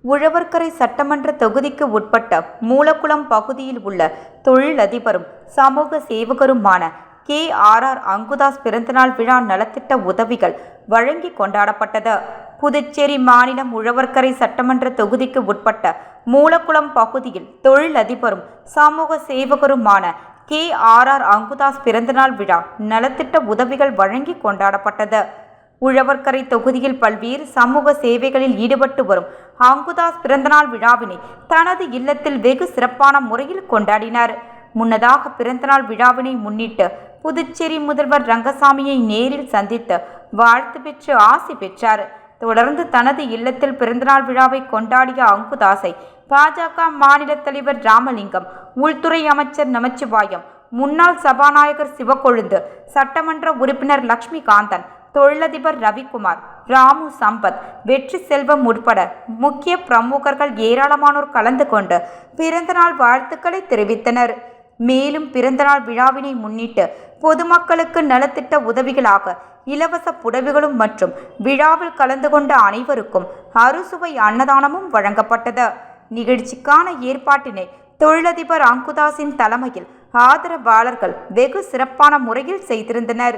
உழவர்கரை சட்டமன்ற தொகுதிக்கு உட்பட்ட மூலக்குளம் பகுதியில் உள்ள தொழிலதிபரும் சமூக சேவகருமான KRR அங்குதாஸ் பிறந்தநாள் விழா நலத்திட்ட உதவிகள் வழங்கி கொண்டாடப்பட்டது. புதுச்சேரி மாநிலம் உழவர்கரை சட்டமன்ற தொகுதிக்கு உட்பட்ட மூலக்குளம் பகுதியில் தொழிலதிபரும் சமூக சேவகருமான KRR அங்குதாஸ் பிறந்தநாள் விழா நலத்திட்ட உதவிகள் வழங்கி கொண்டாடப்பட்டது. உழவர்கரை தொகுதியில் பல்வேறு சமூக சேவைகளில் ஈடுபட்டு வரும் அங்குதாஸ் பிறந்தநாள் விழாவினை தனது இல்லத்தில் வெகு சிறப்பான முறையில் கொண்டாடினார். முன்னதாக பிறந்தநாள் விழாவினை முன்னிட்டு புதுச்சேரி முதல்வர் ரங்கசாமியை நேரில் சந்தித்து வாழ்த்து பெற்று ஆசி பெற்றார். தொடர்ந்து தனது இல்லத்தில் பிறந்தநாள் விழாவை கொண்டாடிய அங்குதாஸை பாஜக மாநில தலைவர் ராமலிங்கம், உள்துறை அமைச்சர் நமச்சிவாயம், முன்னாள் சபாநாயகர் சிவக்கொழுந்து, சட்டமன்ற உறுப்பினர் லட்சுமிகாந்தன், தொழிலதிபர் ரவிக்குமார், ராமு சம்பத், வெற்றி செல்வம் உட்பட முக்கிய பிரமுகர்கள் ஏராளமானோர் கலந்து கொண்டு பிறந்தநாள் வாழ்த்துக்களை தெரிவித்தனர். மேலும் பிறந்தநாள் விழாவினை முன்னிட்டு பொதுமக்களுக்கு நலத்திட்ட உதவிகளாக இலவச புடவைகளும் மற்றும் விழாவில் கலந்து கொண்ட அனைவருக்கும் அறுசுவை அன்னதானமும் வழங்கப்பட்டது. நிகழ்ச்சிக்கான ஏற்பாட்டினை தொழிலதிபர் அங்குதாஸின் தலைமையில் ஆதரவாளர்கள் வெகு சிறப்பான முறையில் செய்திருந்தனர்.